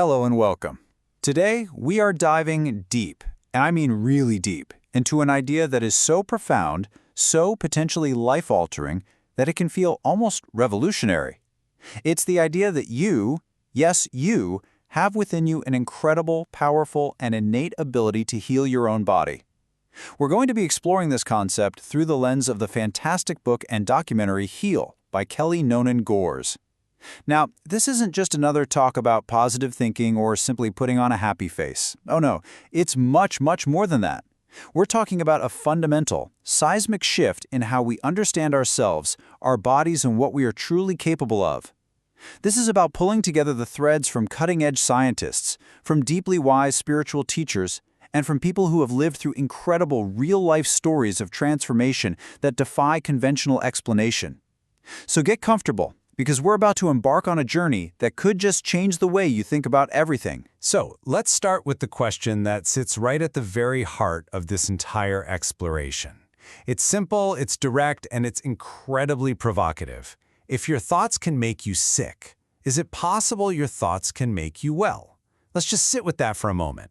Hello and welcome. Today, we are diving deep, and I mean really deep, into an idea that is so profound, so potentially life-altering, that it can feel almost revolutionary. It's the idea that you, yes, you, have within you an incredible, powerful, and innate ability to heal your own body. We're going to be exploring this concept through the lens of the fantastic book and documentary Heal by Kelly Nonan Gores. Now, this isn't just another talk about positive thinking or simply putting on a happy face. Oh no, it's much, much more than that. We're talking about a fundamental, seismic shift in how we understand ourselves, our bodies, and what we are truly capable of. This is about pulling together the threads from cutting-edge scientists, from deeply wise spiritual teachers, and from people who have lived through incredible real-life stories of transformation that defy conventional explanation. So get comfortable, because we're about to embark on a journey that could just change the way you think about everything. So, let's start with the question that sits right at the very heart of this entire exploration. It's simple, it's direct, and it's incredibly provocative. If your thoughts can make you sick, is it possible your thoughts can make you well? Let's just sit with that for a moment.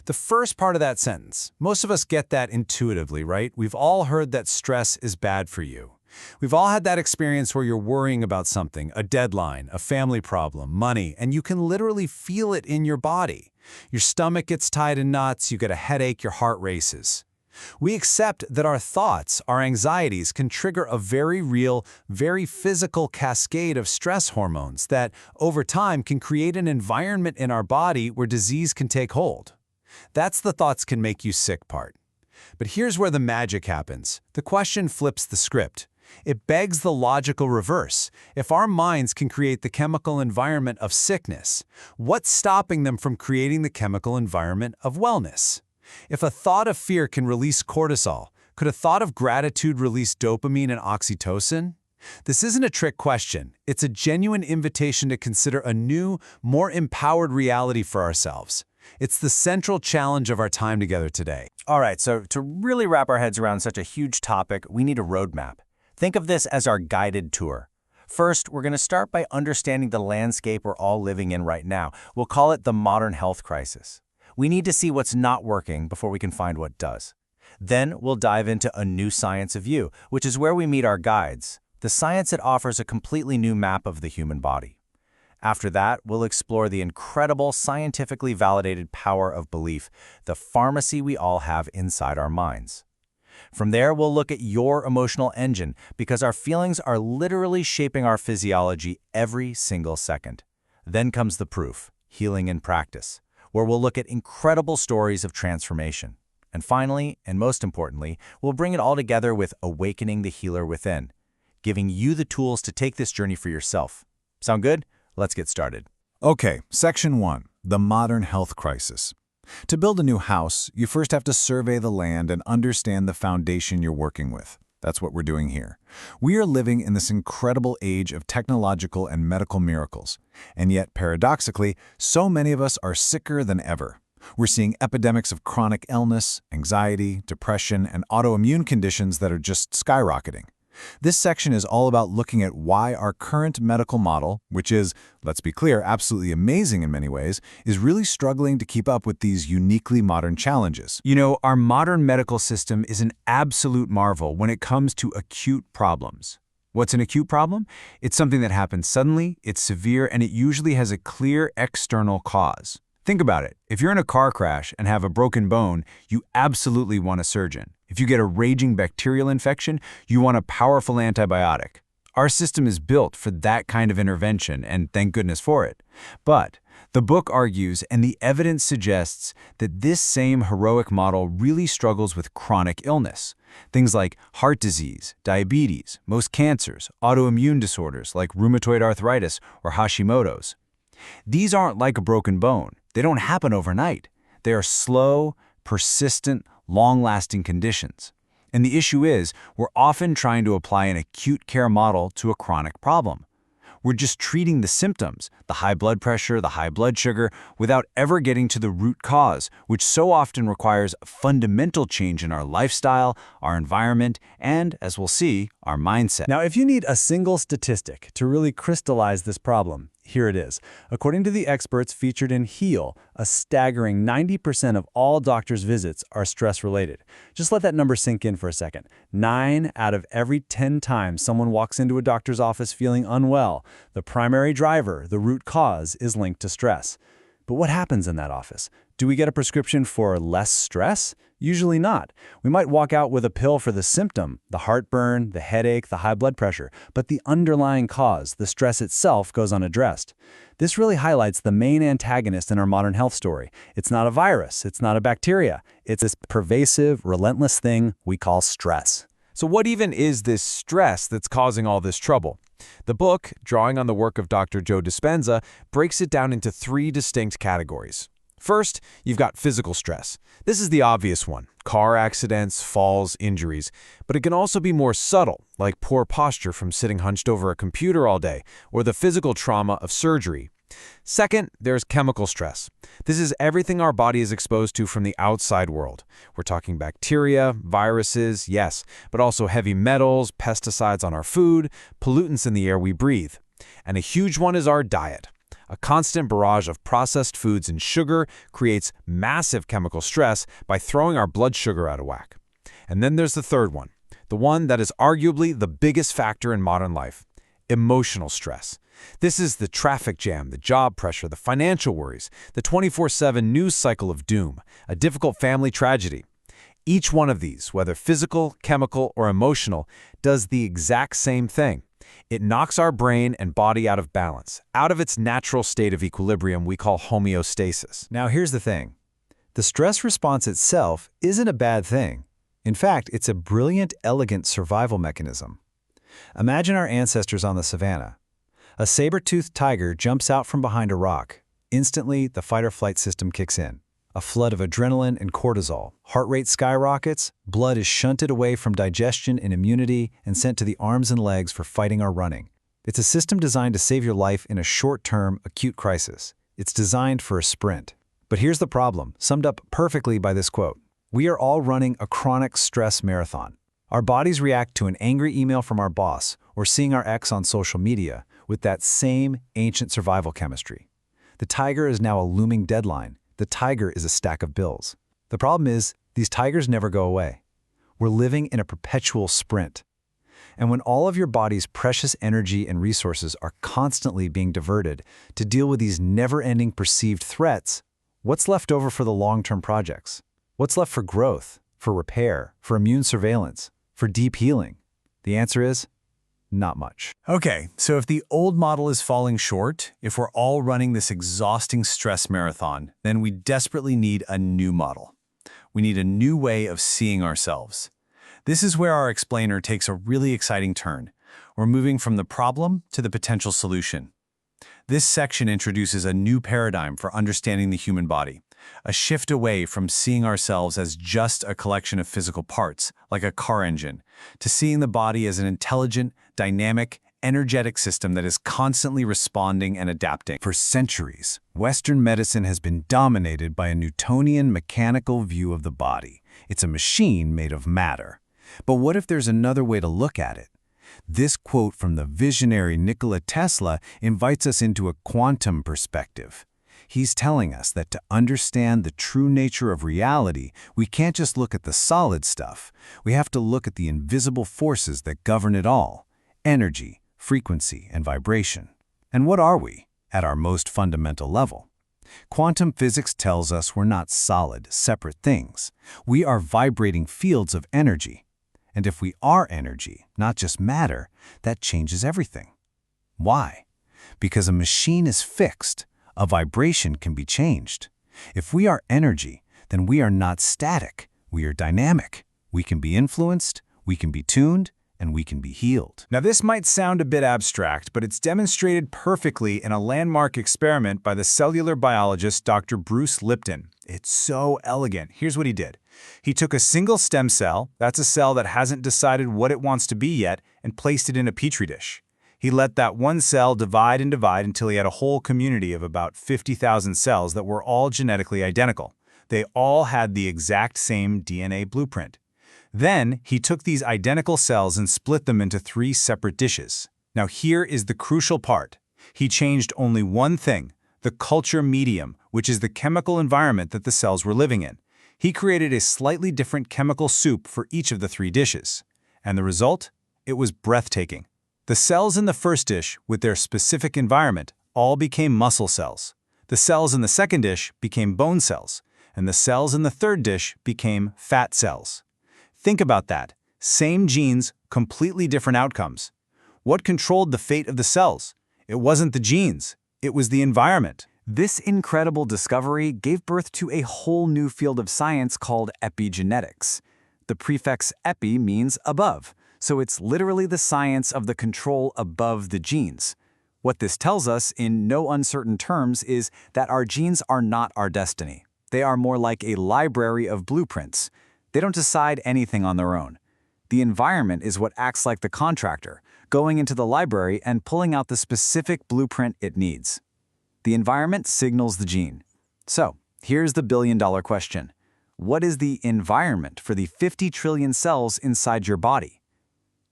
The first part of that sentence, most of us get that intuitively, right? We've all heard that stress is bad for you. We've all had that experience where you're worrying about something, a deadline, a family problem, money, and you can literally feel it in your body. Your stomach gets tied in knots, you get a headache, your heart races. We accept that our thoughts, our anxieties, can trigger a very real, very physical cascade of stress hormones that, over time, can create an environment in our body where disease can take hold. That's the thoughts can make you sick part. But here's where the magic happens. The question flips the script. It begs the logical reverse. If our minds can create the chemical environment of sickness, what's stopping them from creating the chemical environment of wellness? If a thought of fear can release cortisol, could a thought of gratitude release dopamine and oxytocin? This isn't a trick question. It's a genuine invitation to consider a new, more empowered reality for ourselves. It's the central challenge of our time together today. All right, so to really wrap our heads around such a huge topic, we need a roadmap. Think of this as our guided tour. First, we're going to start by understanding the landscape we're all living in right now. We'll call it the modern health crisis. We need to see what's not working before we can find what does. Then we'll dive into a new science of you, which is where we meet our guides, the science that offers a completely new map of the human body. After that, we'll explore the incredible scientifically validated power of belief, the pharmacy we all have inside our minds. From there, we'll look at your emotional engine, because our feelings are literally shaping our physiology every single second. Then comes the proof, healing in practice, where we'll look at incredible stories of transformation. And finally, and most importantly, we'll bring it all together with awakening the healer within, giving you the tools to take this journey for yourself. Sound good? Let's get started. Okay, Section 1, the modern health crisis. To build a new house, you first have to survey the land and understand the foundation you're working with. That's what we're doing here. We are living in this incredible age of technological and medical miracles. And yet, paradoxically, so many of us are sicker than ever. We're seeing epidemics of chronic illness, anxiety, depression, and autoimmune conditions that are just skyrocketing. This section is all about looking at why our current medical model, which is, let's be clear, absolutely amazing in many ways, is really struggling to keep up with these uniquely modern challenges. You know, our modern medical system is an absolute marvel when it comes to acute problems. What's an acute problem? It's something that happens suddenly, it's severe, and it usually has a clear external cause. Think about it. If you're in a car crash and have a broken bone, you absolutely want a surgeon. If you get a raging bacterial infection, you want a powerful antibiotic. Our system is built for that kind of intervention, and thank goodness for it. But the book argues, and the evidence suggests, that this same heroic model really struggles with chronic illness. Things like heart disease, diabetes, most cancers, autoimmune disorders like rheumatoid arthritis or Hashimoto's. These aren't like a broken bone. They don't happen overnight. They are slow, persistent, long-lasting conditions. And the issue is, we're often trying to apply an acute care model to a chronic problem. We're just treating the symptoms, the high blood pressure, the high blood sugar, without ever getting to the root cause, which so often requires a fundamental change in our lifestyle, our environment, and, as we'll see, our mindset. Now, if you need a single statistic to really crystallize this problem, Here it is. According to the experts featured in HEAL, a staggering 90% of all doctors' visits are stress-related. Just let that number sink in for a second. 9 out of every 10 times someone walks into a doctor's office feeling unwell, the primary driver, the root cause, is linked to stress. But what happens in that office? Do we get a prescription for less stress? Usually not. We might walk out with a pill for the symptom, the heartburn, the headache, the high blood pressure, but the underlying cause, the stress itself, goes unaddressed. This really highlights the main antagonist in our modern health story. It's not a virus, it's not a bacteria. It's this pervasive, relentless thing we call stress. So what even is this stress that's causing all this trouble? The book, drawing on the work of Dr. Joe Dispenza, breaks it down into 3 distinct categories. First, you've got physical stress. This is the obvious one: car accidents, falls, injuries. But it can also be more subtle, like poor posture from sitting hunched over a computer all day, or the physical trauma of surgery. Second, there's chemical stress. This is everything our body is exposed to from the outside world. We're talking bacteria, viruses, yes, but also heavy metals, pesticides on our food, pollutants in the air we breathe. And a huge one is our diet. A constant barrage of processed foods and sugar creates massive chemical stress by throwing our blood sugar out of whack. And then there's the third one, the one that is arguably the biggest factor in modern life: emotional stress. This is the traffic jam, the job pressure, the financial worries, the 24/7 news cycle of doom, a difficult family tragedy. Each one of these, whether physical, chemical, or emotional, does the exact same thing. It knocks our brain and body out of balance, out of its natural state of equilibrium we call homeostasis. Now here's the thing. The stress response itself isn't a bad thing. In fact, it's a brilliant, elegant survival mechanism. Imagine our ancestors on the savannah. A saber-toothed tiger jumps out from behind a rock. Instantly, the fight-or-flight system kicks in. A flood of adrenaline and cortisol. Heart rate skyrockets, blood is shunted away from digestion and immunity and sent to the arms and legs for fighting or running. It's a system designed to save your life in a short-term, acute crisis. It's designed for a sprint. But here's the problem, summed up perfectly by this quote. We are all running a chronic stress marathon. Our bodies react to an angry email from our boss or seeing our ex on social media with that same ancient survival chemistry. The tiger is now a looming deadline. The tiger is a stack of bills. The problem is, these tigers never go away. We're living in a perpetual sprint. And when all of your body's precious energy and resources are constantly being diverted to deal with these never-ending perceived threats, what's left over for the long-term projects? What's left for growth, for repair, for immune surveillance, for deep healing? The answer is not much. Okay, so if the old model is falling short, if we're all running this exhausting stress marathon, then we desperately need a new model. We need a new way of seeing ourselves. This is where our explainer takes a really exciting turn. We're moving from the problem to the potential solution. This section introduces a new paradigm for understanding the human body, a shift away from seeing ourselves as just a collection of physical parts, like a car engine, to seeing the body as an intelligent, dynamic, energetic system that is constantly responding and adapting. For centuries, Western medicine has been dominated by a Newtonian mechanical view of the body. It's a machine made of matter. But what if there's another way to look at it? This quote from the visionary Nikola Tesla invites us into a quantum perspective. He's telling us that to understand the true nature of reality, we can't just look at the solid stuff. We have to look at the invisible forces that govern it all: energy, frequency, and vibration. And what are we, at our most fundamental level? Quantum physics tells us we're not solid, separate things. We are vibrating fields of energy. And if we are energy, not just matter, that changes everything. Why? Because a machine is fixed. A vibration can be changed. If we are energy, then we are not static. We are dynamic. We can be influenced, we can be tuned, and we can be healed. Now this might sound a bit abstract, but it's demonstrated perfectly in a landmark experiment by the cellular biologist Dr. Bruce Lipton. It's so elegant. Here's what he did. He took a single stem cell, that's a cell that hasn't decided what it wants to be yet, and placed it in a petri dish. He let that one cell divide and divide until he had a whole community of about 50,000 cells that were all genetically identical. They all had the exact same DNA blueprint. Then, he took these identical cells and split them into 3 separate dishes. Now here is the crucial part. He changed only one thing: the culture medium, which is the chemical environment that the cells were living in. He created a slightly different chemical soup for each of the 3 dishes. And the result? It was breathtaking. The cells in the first dish, with their specific environment, all became muscle cells. The cells in the second dish became bone cells, and the cells in the third dish became fat cells. Think about that. Same genes, completely different outcomes. What controlled the fate of the cells? It wasn't the genes. It was the environment. This incredible discovery gave birth to a whole new field of science called epigenetics. The prefix epi means above, so it's literally the science of the control above the genes. What this tells us, in no uncertain terms, is that our genes are not our destiny. They are more like a library of blueprints. They don't decide anything on their own. The environment is what acts like the contractor, going into the library and pulling out the specific blueprint it needs. The environment signals the gene. So, here's the billion-dollar question. What is the environment for the 50 trillion cells inside your body?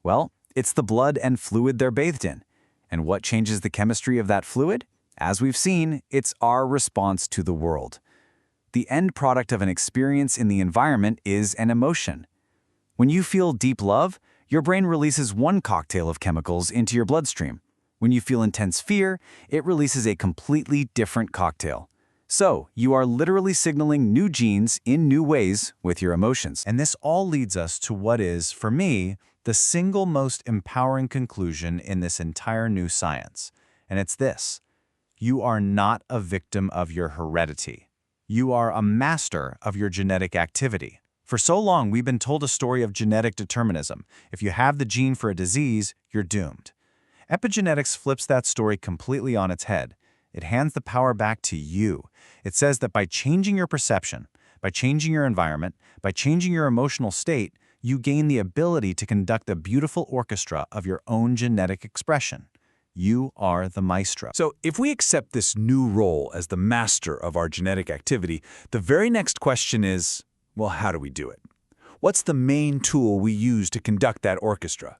Well, it's the blood and fluid they're bathed in. And what changes the chemistry of that fluid? As we've seen, it's our response to the world. The end product of an experience in the environment is an emotion. When you feel deep love, your brain releases one cocktail of chemicals into your bloodstream. When you feel intense fear, it releases a completely different cocktail. So, you are literally signaling new genes in new ways with your emotions. And this all leads us to what is, for me, the single most empowering conclusion in this entire new science. And it's this: you are not a victim of your heredity. You are a master of your genetic activity. For so long, we've been told a story of genetic determinism. If you have the gene for a disease, you're doomed. Epigenetics flips that story completely on its head. It hands the power back to you. It says that by changing your perception, by changing your environment, by changing your emotional state, you gain the ability to conduct a beautiful orchestra of your own genetic expression. You are the maestro. So if we accept this new role as the master of our genetic activity, the very next question is, well, how do we do it? What's the main tool we use to conduct that orchestra?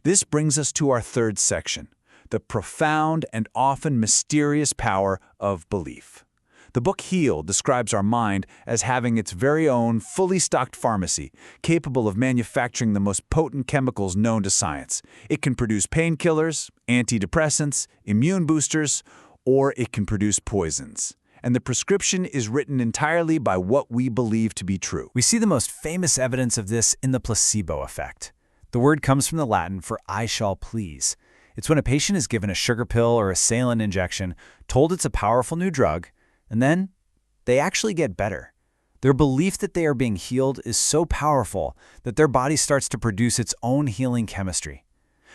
This brings us to our third section, the profound and often mysterious power of belief. The book Heal describes our mind as having its very own fully stocked pharmacy, capable of manufacturing the most potent chemicals known to science. It can produce painkillers, antidepressants, immune boosters, or it can produce poisons. And the prescription is written entirely by what we believe to be true. We see the most famous evidence of this in the placebo effect. The word comes from the Latin for "I shall please." It's when a patient is given a sugar pill or a saline injection, told it's a powerful new drug, and then they actually get better. Their belief that they are being healed is so powerful that their body starts to produce its own healing chemistry.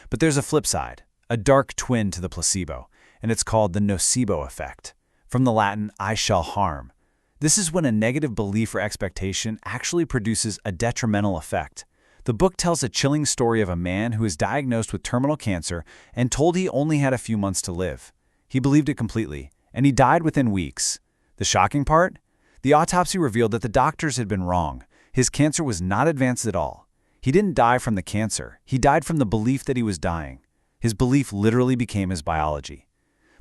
But there's a flip side, a dark twin to the placebo, and it's called the nocebo effect. From the Latin, "I shall harm." This is when a negative belief or expectation actually produces a detrimental effect. The book tells a chilling story of a man who was diagnosed with terminal cancer and told he only had a few months to live. He believed it completely, and he died within weeks. The shocking part? The autopsy revealed that the doctors had been wrong. His cancer was not advanced at all. He didn't die from the cancer. He died from the belief that he was dying. His belief literally became his biology.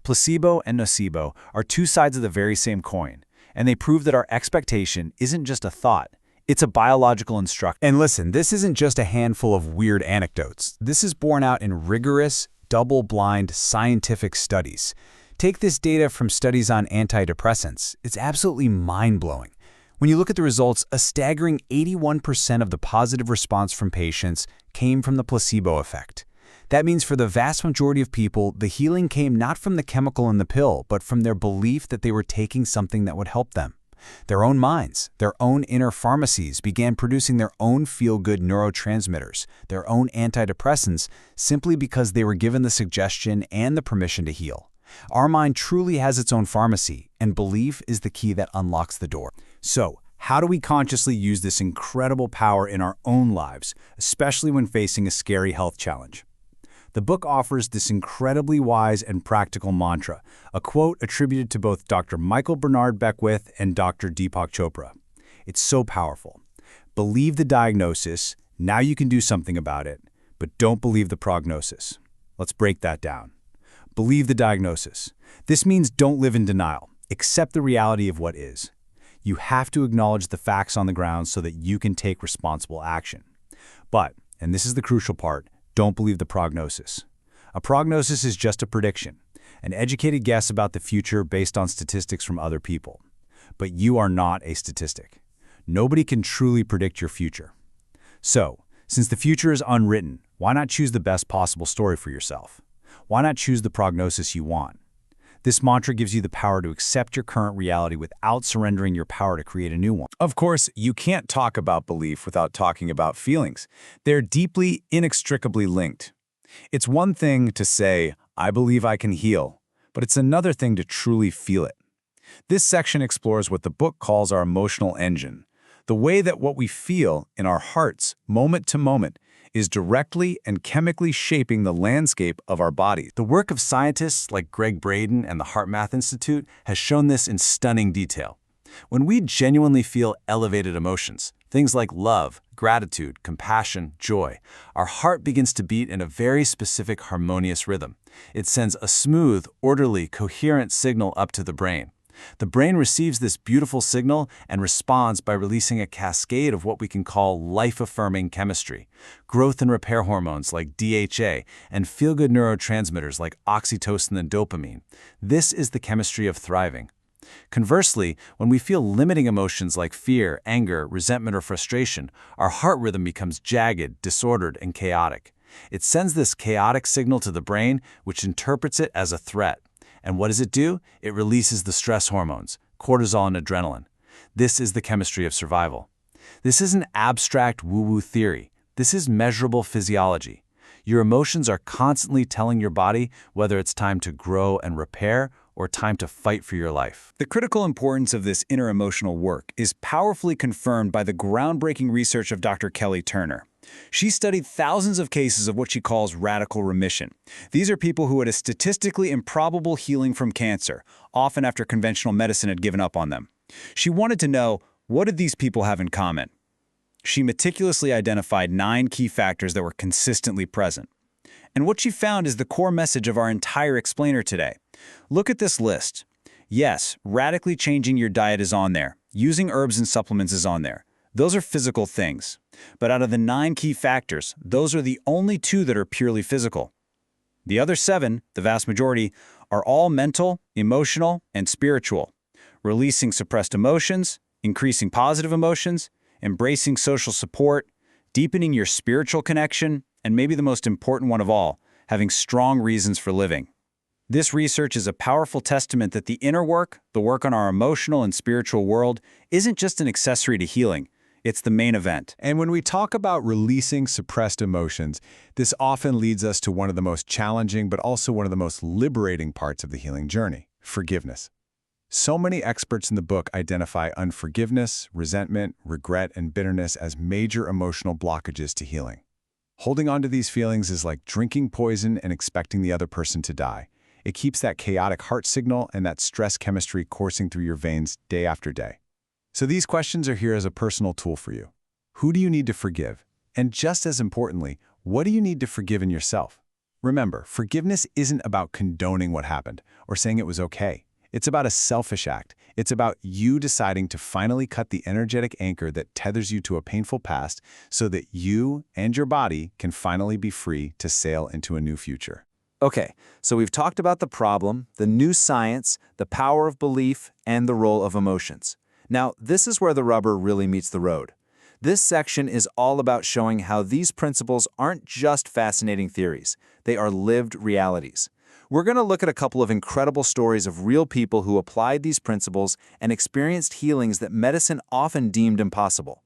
Placebo and nocebo are two sides of the very same coin, and they prove that our expectation isn't just a thought. It's a biological instruction. And listen, this isn't just a handful of weird anecdotes. This is borne out in rigorous, double-blind scientific studies. Take this data from studies on antidepressants. It's absolutely mind-blowing. When you look at the results, a staggering 81% of the positive response from patients came from the placebo effect. That means for the vast majority of people, the healing came not from the chemical in the pill, but from their belief that they were taking something that would help them. Their own minds, their own inner pharmacies began producing their own feel-good neurotransmitters, their own antidepressants, simply because they were given the suggestion and the permission to heal. Our mind truly has its own pharmacy, and belief is the key that unlocks the door. So, how do we consciously use this incredible power in our own lives, especially when facing a scary health challenge? The book offers this incredibly wise and practical mantra, a quote attributed to both Dr. Michael Bernard Beckwith and Dr. Deepak Chopra. It's so powerful. Believe the diagnosis, now you can do something about it, but don't believe the prognosis. Let's break that down. Believe the diagnosis. This means don't live in denial. Accept the reality of what is. You have to acknowledge the facts on the ground so that you can take responsible action. But, and this is the crucial part, don't believe the prognosis. A prognosis is just a prediction, an educated guess about the future based on statistics from other people. But you are not a statistic. Nobody can truly predict your future. So, since the future is unwritten, why not choose the best possible story for yourself? Why not choose the prognosis you want? This mantra gives you the power to accept your current reality without surrendering your power to create a new one. Of course, you can't talk about belief without talking about feelings. They're deeply, inextricably linked. It's one thing to say, I believe I can heal, but it's another thing to truly feel it. This section explores what the book calls our emotional engine, the way that what we feel in our hearts, moment to moment, is directly and chemically shaping the landscape of our bodies. The work of scientists like Greg Braden and the HeartMath Institute has shown this in stunning detail. When we genuinely feel elevated emotions, things like love, gratitude, compassion, joy, our heart begins to beat in a very specific harmonious rhythm. It sends a smooth, orderly, coherent signal up to the brain. The brain receives this beautiful signal and responds by releasing a cascade of what we can call life-affirming chemistry, growth and repair hormones like DHA, and feel-good neurotransmitters like oxytocin and dopamine. This is the chemistry of thriving. Conversely, when we feel limiting emotions like fear, anger, resentment, or frustration, our heart rhythm becomes jagged, disordered, and chaotic. It sends this chaotic signal to the brain, which interprets it as a threat. And what does it do? It releases the stress hormones, cortisol and adrenaline. This is the chemistry of survival. This is an abstract woo-woo theory. This is measurable physiology. Your emotions are constantly telling your body whether it's time to grow and repair or time to fight for your life. The critical importance of this inner emotional work is powerfully confirmed by the groundbreaking research of Dr. Kelly Turner. She studied thousands of cases of what she calls radical remission. These are people who had a statistically improbable healing from cancer, often after conventional medicine had given up on them. She wanted to know, what did these people have in common? She meticulously identified 9 key factors that were consistently present. And what she found is the core message of our entire explainer today. Look at this list. Yes, radically changing your diet is on there. Using herbs and supplements is on there. Those are physical things. But out of the 9 key factors, those are the only 2 that are purely physical. The other 7, the vast majority, are all mental, emotional, and spiritual. Releasing suppressed emotions, increasing positive emotions, embracing social support, deepening your spiritual connection, and maybe the most important one of all, having strong reasons for living. This research is a powerful testament that the inner work, the work on our emotional and spiritual world, isn't just an accessory to healing. It's the main event. And when we talk about releasing suppressed emotions, this often leads us to one of the most challenging but also one of the most liberating parts of the healing journey, forgiveness. So many experts in the book identify unforgiveness, resentment, regret, and bitterness as major emotional blockages to healing. Holding on to these feelings is like drinking poison and expecting the other person to die. It keeps that chaotic heart signal and that stress chemistry coursing through your veins day after day. So these questions are here as a personal tool for you. Who do you need to forgive? And just as importantly, what do you need to forgive in yourself? Remember, forgiveness isn't about condoning what happened or saying it was okay. It's about a selfish act. It's about you deciding to finally cut the energetic anchor that tethers you to a painful past so that you and your body can finally be free to sail into a new future. Okay, so we've talked about the problem, the new science, the power of belief, and the role of emotions. Now, this is where the rubber really meets the road. This section is all about showing how these principles aren't just fascinating theories. They are lived realities. We're going to look at a couple of incredible stories of real people who applied these principles and experienced healings that medicine often deemed impossible.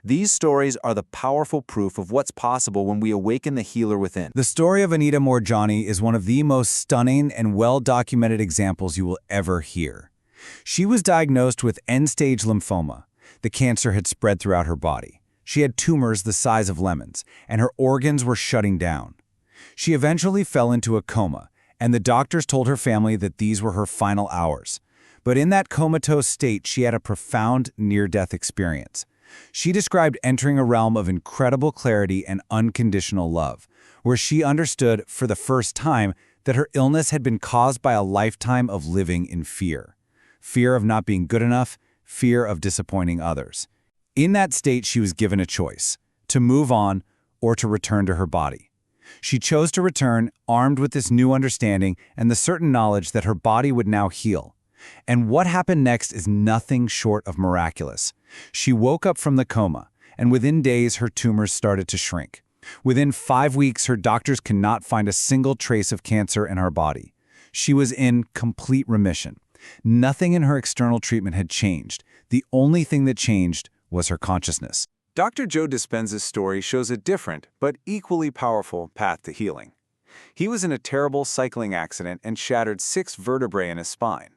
These stories are the powerful proof of what's possible when we awaken the healer within. The story of Anita Moorjani is one of the most stunning and well-documented examples you will ever hear. She was diagnosed with end-stage lymphoma. The cancer had spread throughout her body. She had tumors the size of lemons, and her organs were shutting down. She eventually fell into a coma, and the doctors told her family that these were her final hours. But in that comatose state, she had a profound near-death experience. She described entering a realm of incredible clarity and unconditional love, where she understood, for the first time, that her illness had been caused by a lifetime of living in fear. Fear of not being good enough, fear of disappointing others. In that state, she was given a choice: to move on or to return to her body. She chose to return, armed with this new understanding and the certain knowledge that her body would now heal. And what happened next is nothing short of miraculous. She woke up from the coma, and within days her tumors started to shrink. Within 5 weeks, her doctors could not find a single trace of cancer in her body. She was in complete remission. Nothing in her external treatment had changed. The only thing that changed was her consciousness. Dr. Joe Dispenza's story shows a different, but equally powerful path to healing. He was in a terrible cycling accident and shattered 6 vertebrae in his spine.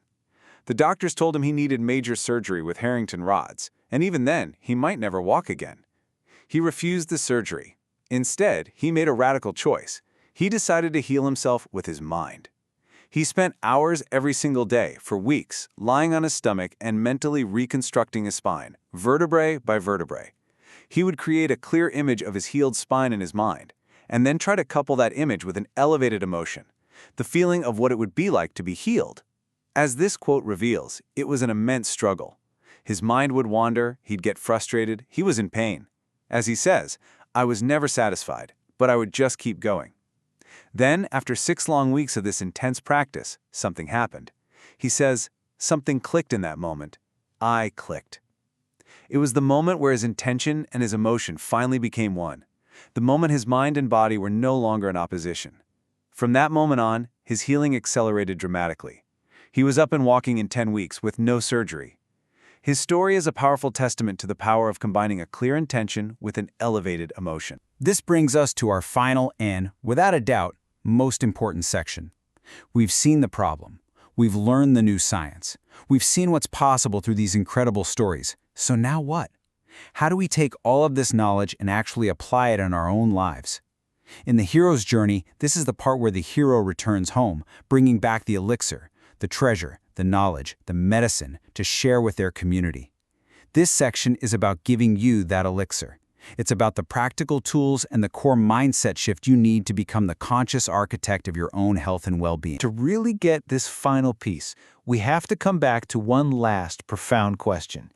The doctors told him he needed major surgery with Harrington rods, and even then, he might never walk again. He refused the surgery. Instead, he made a radical choice. He decided to heal himself with his mind. He spent hours every single day, for weeks, lying on his stomach and mentally reconstructing his spine, vertebrae by vertebrae. He would create a clear image of his healed spine in his mind, and then try to couple that image with an elevated emotion, the feeling of what it would be like to be healed. As this quote reveals, it was an immense struggle. His mind would wander, he'd get frustrated, he was in pain. As he says, "I was never satisfied, but I would just keep going." Then, after 6 long weeks of this intense practice, something happened. He says, "Something clicked in that moment. I clicked." It was the moment where his intention and his emotion finally became one. The moment his mind and body were no longer in opposition. From that moment on, his healing accelerated dramatically. He was up and walking in 10 weeks with no surgery. His story is a powerful testament to the power of combining a clear intention with an elevated emotion. This brings us to our final and, without a doubt, most important section. We've seen the problem. We've learned the new science. We've seen what's possible through these incredible stories. So now what? How do we take all of this knowledge and actually apply it in our own lives? In the hero's journey, this is the part where the hero returns home, bringing back the elixir, the treasure, the knowledge, the medicine to share with their community. This section is about giving you that elixir. It's about the practical tools and the core mindset shift you need to become the conscious architect of your own health and well-being. To really get this final piece, we have to come back to one last profound question.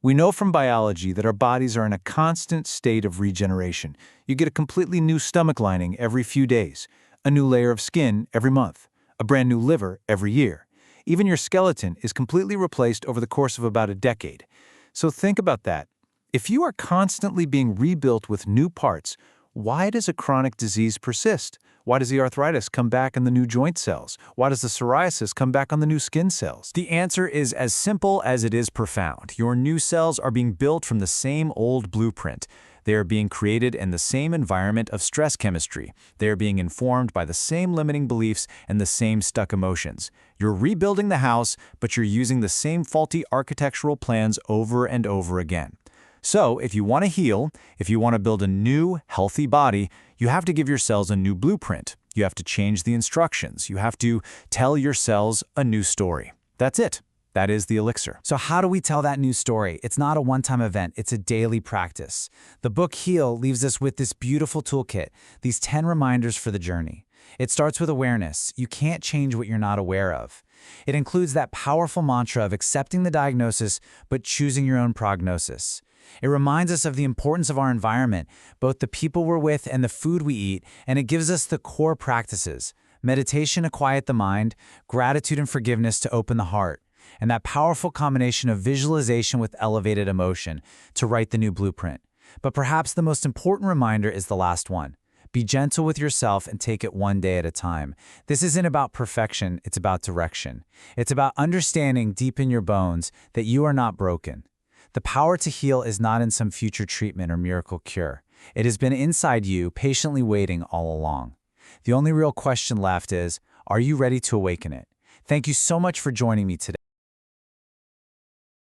We know from biology that our bodies are in a constant state of regeneration. You get a completely new stomach lining every few days, a new layer of skin every month, a brand new liver every year. Even your skeleton is completely replaced over the course of about a decade. So think about that. If you are constantly being rebuilt with new parts, why does a chronic disease persist? Why does the arthritis come back in the new joint cells? Why does the psoriasis come back on the new skin cells? The answer is as simple as it is profound. Your new cells are being built from the same old blueprint. They are being created in the same environment of stress chemistry. They are being informed by the same limiting beliefs and the same stuck emotions. You're rebuilding the house, but you're using the same faulty architectural plans over and over again. So, if you want to heal, if you want to build a new, healthy body, you have to give your cells a new blueprint. You have to change the instructions. You have to tell your cells a new story. That's it. That is the elixir. So how do we tell that new story? It's not a one-time event, it's a daily practice. The book Heal leaves us with this beautiful toolkit, these 10 reminders for the journey. It starts with awareness. You can't change what you're not aware of. It includes that powerful mantra of accepting the diagnosis, but choosing your own prognosis. It reminds us of the importance of our environment, both the people we're with and the food we eat, and it gives us the core practices: meditation to quiet the mind, gratitude and forgiveness to open the heart, and that powerful combination of visualization with elevated emotion to write the new blueprint. But perhaps the most important reminder is the last one. Be gentle with yourself and take it one day at a time. This isn't about perfection, it's about direction. It's about understanding deep in your bones that you are not broken. The power to heal is not in some future treatment or miracle cure. It has been inside you, patiently waiting all along. The only real question left is, are you ready to awaken it? Thank you so much for joining me today.